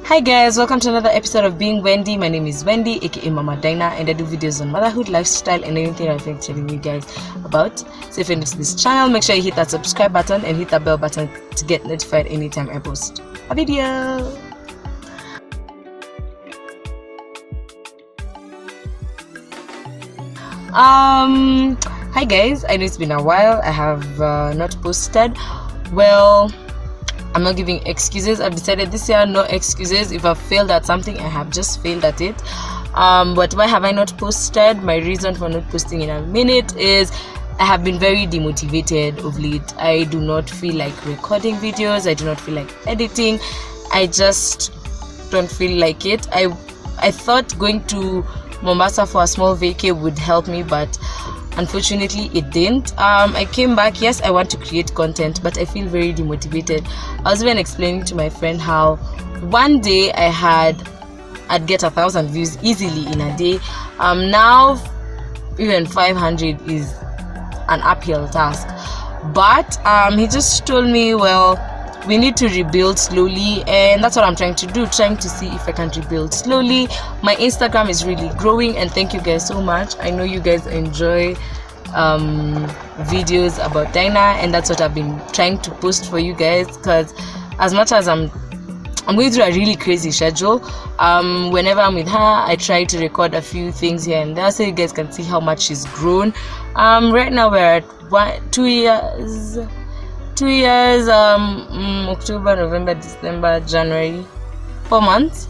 Hi guys, welcome to another episode of Being Wendy. My name is Wendy, aka Mama Dina, and I do videos on motherhood, lifestyle, and anything I feel like telling you guys about. So if you're new to this channel, make sure you hit that subscribe button and hit that bell button to get notified anytime I post a video. Hi guys, I know it's been a while. I have not posted. Well, I'm not giving excuses. I've decided this year, no excuses. If I've failed at something, I have just failed at it. But why have I not posted? My reason for not posting in a minute is I have been very demotivated of late. I do not feel like recording videos. I do not feel like editing. I just don't feel like it. I thought going to Mombasa for a small vacay would help me, but unfortunately it didn't. I came back. Yes, I want to create content, but I feel very demotivated. I was even explaining to my friend how one day I'd get 1,000 views easily in a day. Now even 500 is an uphill task, but he just told me, well, we need to rebuild slowly, and that's what I'm trying to do, trying to see if I can rebuild slowly. My Instagram is really growing, and thank you guys so much. I know you guys enjoy videos about Dina, and that's what I've been trying to post for you guys, because as much as I'm going through a really crazy schedule, whenever I'm with her, I try to record a few things here and there so you guys can see how much she's grown. Right now we're at 2 years, October, November, December, January, 4 months.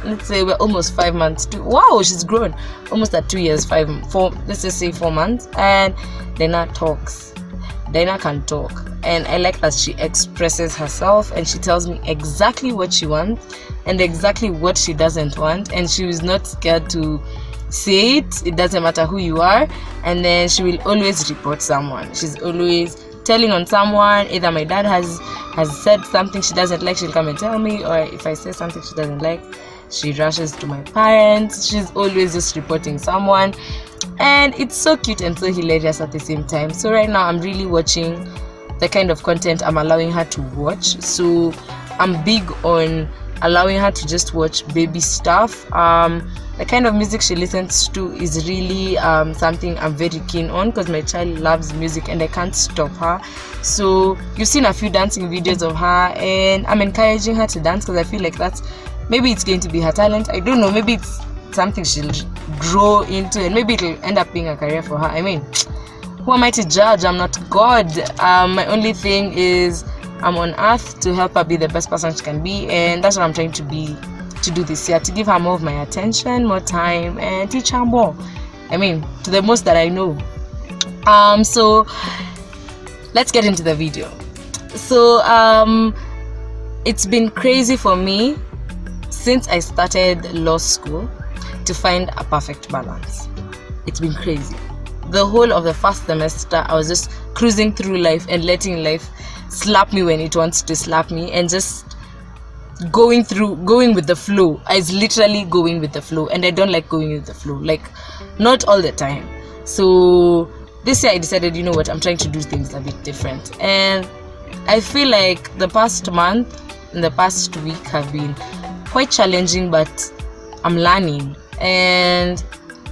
Let's say we're almost 5 months. Wow, she's grown almost at 2 years, 4. Let's just say 4 months. And Dina talks. Dina can talk, and I like that she expresses herself and she tells me exactly what she wants and exactly what she doesn't want, and she is not scared to say it. It doesn't matter who you are, and then she will always report someone. She's always telling on someone. Either my dad has said something she doesn't like, she'll come and tell me, or if I say something she doesn't like, she rushes to my parents. She's always just reporting someone, and it's so cute and so hilarious at the same time. So right now I'm really watching the kind of content I'm allowing her to watch. So I'm big on allowing her to just watch baby stuff. The kind of music she listens to is really something I'm very keen on, because my child loves music and I can't stop her. So you've seen a few dancing videos of her, and I'm encouraging her to dance because I feel like maybe it's going to be her talent. I don't know, maybe it's something she'll grow into, and maybe it'll end up being a career for her. I mean, who am I to judge? I'm not God. My only thing is I'm on earth to help her be the best person she can be, and that's what I'm trying to do this year, to give her more of my attention, more time, and teach her more. I mean, to the most that I know. So let's get into the video. So it's been crazy for me since I started law school to find a perfect balance. It's been crazy. The whole of the first semester, I was just cruising through life and letting life slap me when it wants to slap me, and just going with the flow. I was literally going with the flow, and I don't like going with the flow, like not all the time. So this year I decided, you know what, I'm trying to do things a bit different, and I feel like the past month and the past week have been quite challenging, but I'm learning, and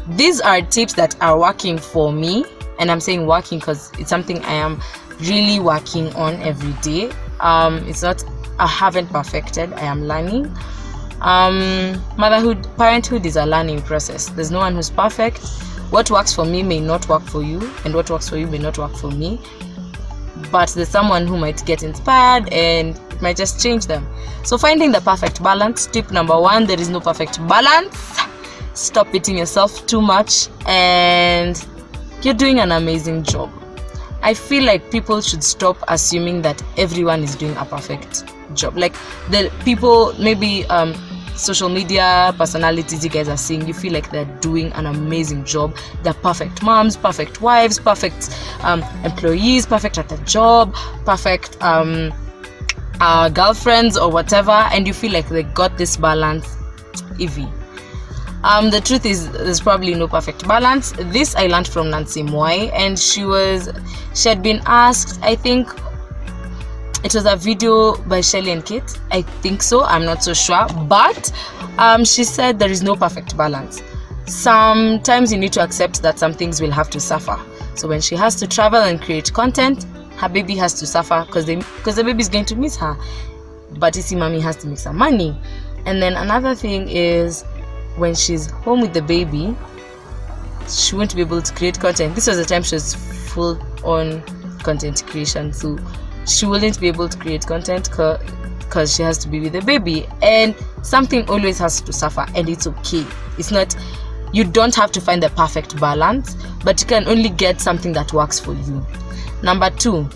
these are tips that are working for me. And I'm saying working because it's something I am really working on every day. It's not, I haven't perfected, I am learning. Parenthood is a learning process. There's no one who's perfect. What works for me may not work for you, and what works for you may not work for me, but there's someone who might get inspired and it might just change them. So finding the perfect balance. Tip number 1, there is no perfect balance. Stop beating yourself too much, and you're doing an amazing job. I feel like people should stop assuming that everyone is doing a perfect job. Like the people, maybe social media personalities you guys are seeing, you feel like they're doing an amazing job. They're perfect moms, perfect wives, perfect employees, perfect at the job, perfect girlfriends or whatever, and you feel like they got this balance. Evie. The truth is, there's probably no perfect balance. This I learned from Nancy Moy, and she had been asked, I think It was a video by Shelly and Kate, I think so, I'm not so sure, but she said there is no perfect balance. Sometimes you need to accept that some things will have to suffer. So when she has to travel and create content, her baby has to suffer because the baby is going to miss her. But you see, mommy has to make some money. And then another thing is, when she's home with the baby, she won't be able to create content. This was the time she was full on content creation, so she wouldn't be able to create content because she has to be with the baby. And something always has to suffer, and it's okay. It's not, you don't have to find the perfect balance, but you can only get something that works for you. Number 2,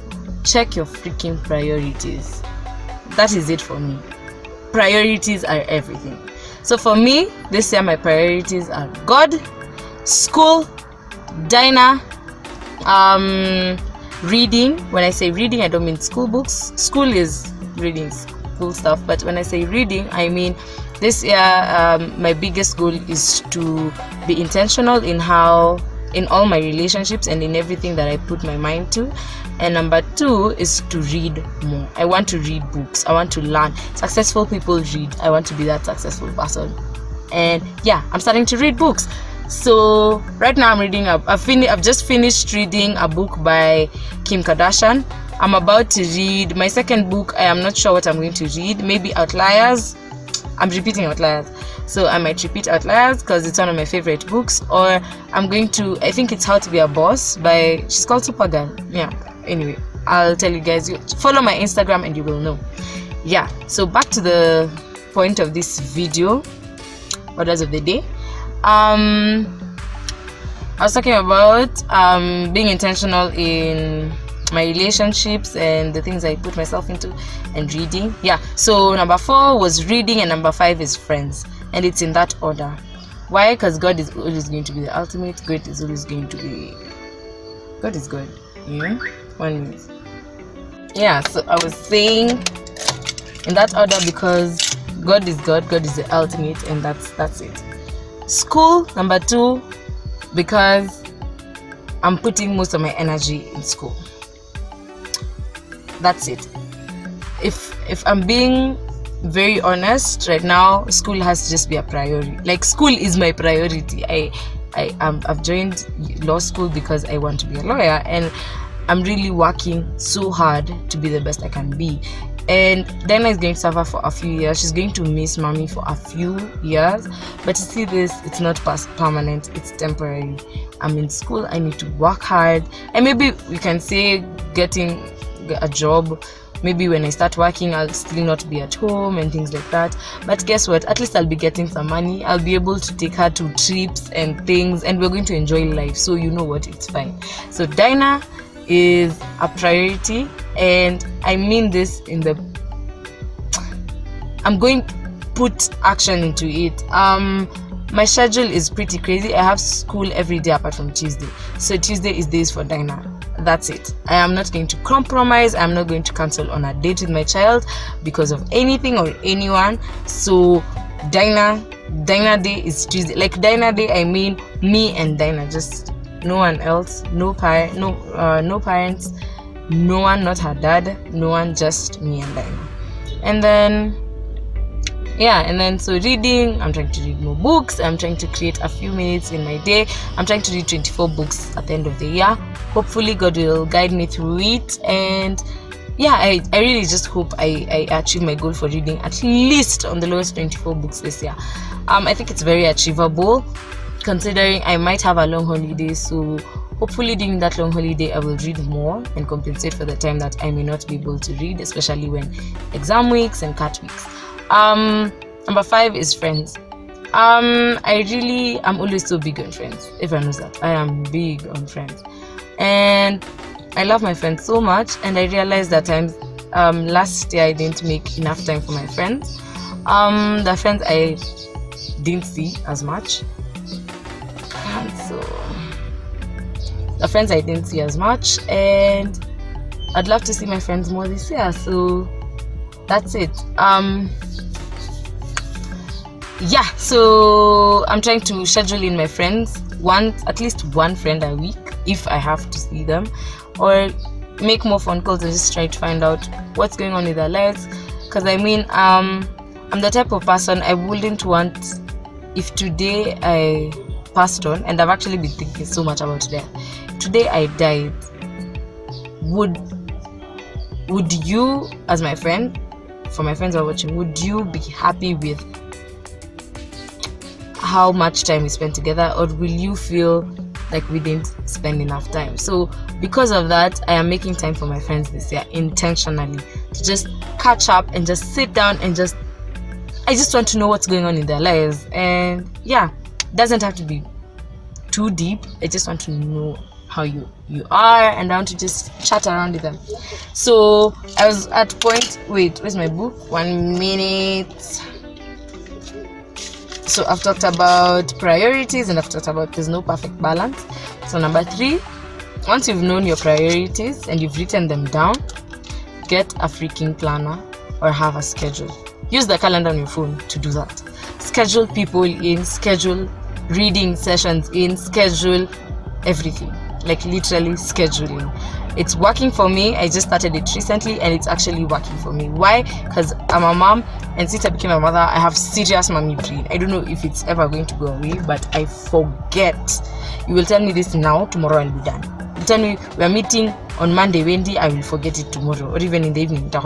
check your freaking priorities. That is it for me. Priorities are everything. So for me, this year my priorities are God, school, Dina, reading. When I say reading, I don't mean school books. School is reading school stuff, but when I say reading, I mean this year my biggest goal is to be intentional in all my relationships and in everything that I put my mind to. And number 2 is to read more. I want to read books. I want to learn. Successful people read. I want to be that successful person. And yeah, I'm starting to read books. So right now I'm reading I've just finished reading a book by Kim Kardashian. I'm about to read my second book. I am not sure what I'm going to read. Maybe Outliers. I'm repeating Outliers. So I might repeat Outliers because it's one of my favorite books. Or I think it's How to Be a Boss she's called Supergirl. Yeah. Anyway, I'll tell you guys. You follow my Instagram and you will know. Yeah. So back to the point of this video. Orders of the day. I was talking about being intentional in my relationships and the things I put myself into, and reading. Yeah. So number 4 was reading, and number 5 is friends, and it's in that order. Why? Because God is always going to be the ultimate. God is always going to be. God is God. Yeah. 1 minute. Yeah. So I was saying in that order because God is God. God is the ultimate, and that's it. School, number 2, because I'm putting most of my energy in school. That's it. If I'm being very honest right now, school has to just be a priority. Like, school is my priority. I've joined law school because I want to be a lawyer, and I'm really working so hard to be the best I can be. And Dina is going to suffer for a few years. She's going to miss mommy for a few years. But you see, it's not permanent, it's temporary. I'm in school, I need to work hard. And maybe we can say getting a job. Maybe when I start working, I'll still not be at home and things like that. But guess what? At least I'll be getting some money. I'll be able to take her to trips and things. And we're going to enjoy life. So you know what? It's fine. So Dina is a priority, and I mean this I'm going to put action into it. My schedule is pretty crazy. I have school every day apart from Tuesday, so Tuesday is days for Dina. That's it. I am not going to compromise. I'm not going to cancel on a date with my child because of anything or anyone. So Dina Day is Tuesday. Like Dina Day, I mean me and Dina, just no one else, no parents, no one, not her dad, no one, just me and Dina. And then so reading, I'm trying to read more books. I'm trying to create a few minutes in my day. I'm trying to read 24 books at the end of the year. Hopefully God will guide me through it. And yeah, I really just hope I achieve my goal for reading at least on the lowest 24 books this year. I think it's very achievable, considering I might have a long holiday. So hopefully during that long holiday I will read more and compensate for the time that I may not be able to read, especially when exam weeks and cut weeks. Number 5 is friends. I'm always so big on friends. Everyone knows that I am big on friends, and I love my friends so much. And I realized that last year I didn't make enough time for my friends. The friends I didn't see as much, and so the friends I didn't see as much, and I'd love to see my friends more this year. So that's it. So I'm trying to schedule in my friends, at least one friend a week if I have to see them, or make more phone calls and just try to find out what's going on in their lives. Because I mean, I'm the type of person I wouldn't want, if today I passed on, and I've actually been thinking so much about that. Today I died, would you, as my friend, for my friends who are watching, would you be happy with how much time we spent together, or will you feel like we didn't spend enough time? So because of that, I am making time for my friends this year intentionally, to just catch up and just sit down and I just want to know what's going on in their lives. And yeah, it doesn't have to be too deep. I just want to know how you are, and I want to just chat around with them. So I was at point, wait, where's my book? 1 minute. So I've talked about priorities, and I've talked about there's no perfect balance. So number 3, once you've known your priorities and you've written them down, get a freaking planner or have a schedule. Use the calendar on your phone to do that. Schedule people in, schedule reading sessions in, schedule everything. Like literally scheduling. It's working for me. I just started it recently and it's actually working for me. Why? Because I'm a mom, and since I became a mother, I have serious mommy brain. I don't know if it's ever going to go away, but I forget. You will tell me this now, tomorrow I'll be done. You tell me we are meeting on Monday, Wendy, I will forget it tomorrow, or even in the evening. Na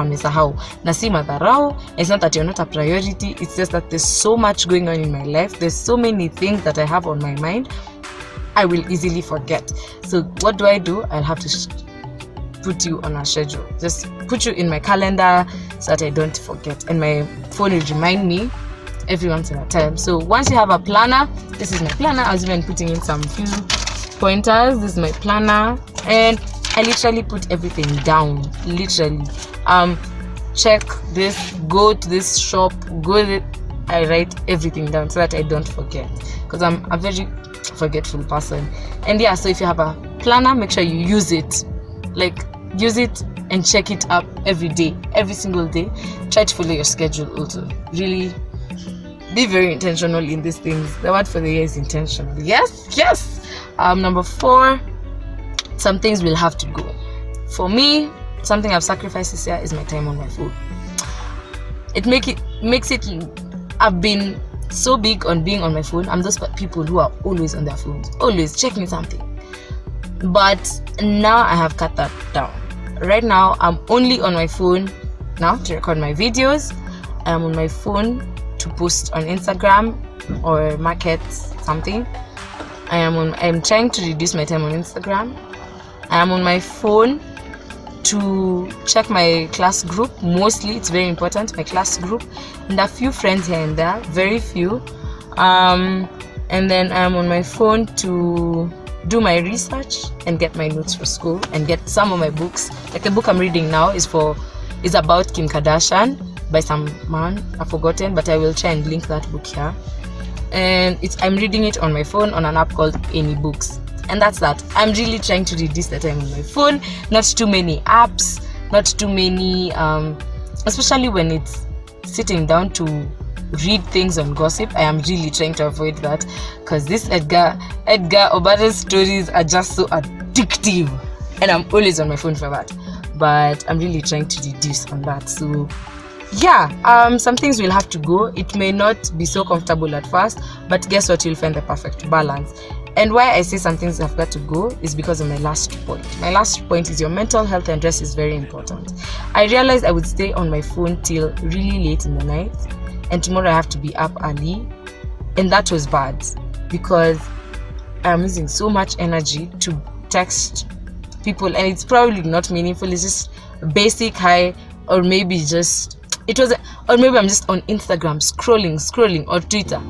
si madharau. It's not that you're not a priority, it's just that there's so much going on in my life. There's so many things that I have on my mind. I will easily forget. So what do? I'll have to put you on a schedule. Just put you in my calendar so that I don't forget, and my phone will remind me every once in a time. So once you have a planner, this is my planner. I was even putting in some few pointers. This is my planner, and I literally put everything down. Literally, check this, go to this shop, I write everything down so that I don't forget, because I'm a very forgetful person. And yeah, so if you have a planner, make sure you use it. Like, use it and check it up every day, every single day. Try to follow your schedule also. Really be very intentional in these things. The word for the year is intentional. Yes. Number 4, some things will have to go. For me, something I've sacrificed this year is my time on my phone. It makes it I've been so big on being on my phone. I'm those people who are always on their phones, always checking something. But now I have cut that down. Right now, I'm only on my phone now to record my videos. I'm on my phone to post on Instagram or market something. I'm trying to reduce my time on Instagram. I am on my phone to check my class group. Mostly, it's very important, my class group, and a few friends here and there, very few. And then I'm on my phone to do my research and get my notes for school and get some of my books. Like the book I'm reading now is about Kim Kardashian by some man, I've forgotten, but I will try and link that book here. And I'm reading it on my phone on an app called Any Books. And that's that. I'm really trying to reduce the time on my phone. Not too many apps, not too many, especially when it's sitting down to read things on gossip. I am really trying to avoid that, because this Edgar Obada's stories are just so addictive, and I'm always on my phone for that. But I'm really trying to reduce on that. So yeah, some things will have to go. It may not be so comfortable at first, but guess what? You'll find the perfect balance. And why I say some things have got to go is because of my last point. My last point is your mental health and rest is very important. I realized I would stay on my phone till really late in the night, and tomorrow I have to be up early, and that was bad because I'm using so much energy to text people, and it's probably not meaningful. It's just basic hi, or maybe I'm just on Instagram scrolling, or Twitter.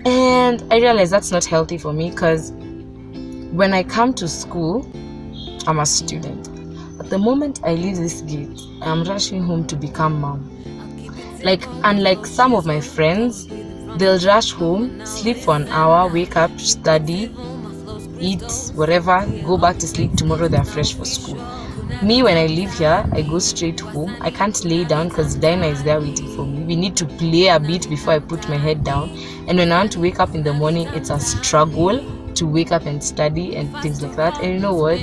And I realized that's not healthy for me, because when I come to school, I'm a student. But the moment I leave this gate, I'm rushing home to become mom. Like, unlike some of my friends, they'll rush home, sleep for an hour, wake up, study, eat, whatever, go back to sleep. Tomorrow they're fresh for school. Me, when I leave here, I go straight home. I can't lay down because Dina is there waiting for me. We need to play a bit before I put my head down. And when I want to wake up in the morning, it's a struggle to wake up and study and things like that. And you know what?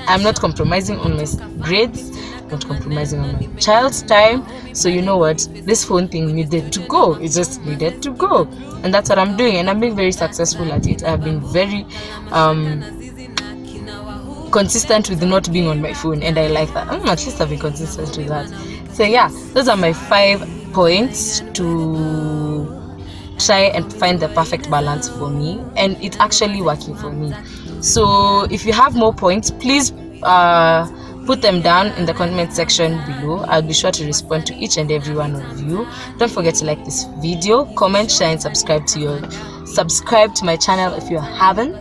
I'm not compromising on my grades, not compromising on my child's time. So you know what? This phone thing needed to go. It just needed to go. And that's what I'm doing. And I'm being very successful at it. I've been very consistent with not being on my phone. And I like that. At least I've been consistent with that. So yeah, those are my 5 points to try and find the perfect balance for me, and it's actually working for me. So if you have more points, please put them down in the comment section below. I'll be sure to respond to each and every one of you. Don't forget to like this video, comment, share, and subscribe to my channel if you haven't.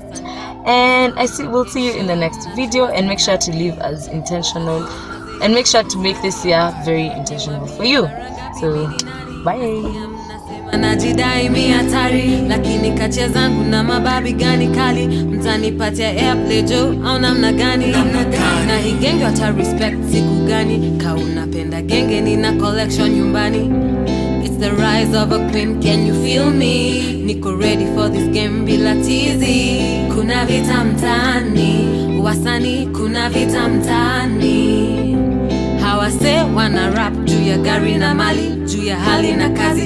And we'll see you in the next video, and make sure to live as intentional, and make sure to make this year very intentional for you. So bye. Anajidai mi hatari, lakini kachia zangu na mababi gani kali. Mtanipatia airplay jo au namna gani? Na hii genge wata respect siku gani? Ka unapenda genge nina collection nyumbani. It's the rise of a queen, can you feel me? Niko ready for this game bila tizi. Kuna vita mtaani, wasani kuna vita mtaani. Hawase wana rap juu ya gari na mali, juu ya hali na kazi.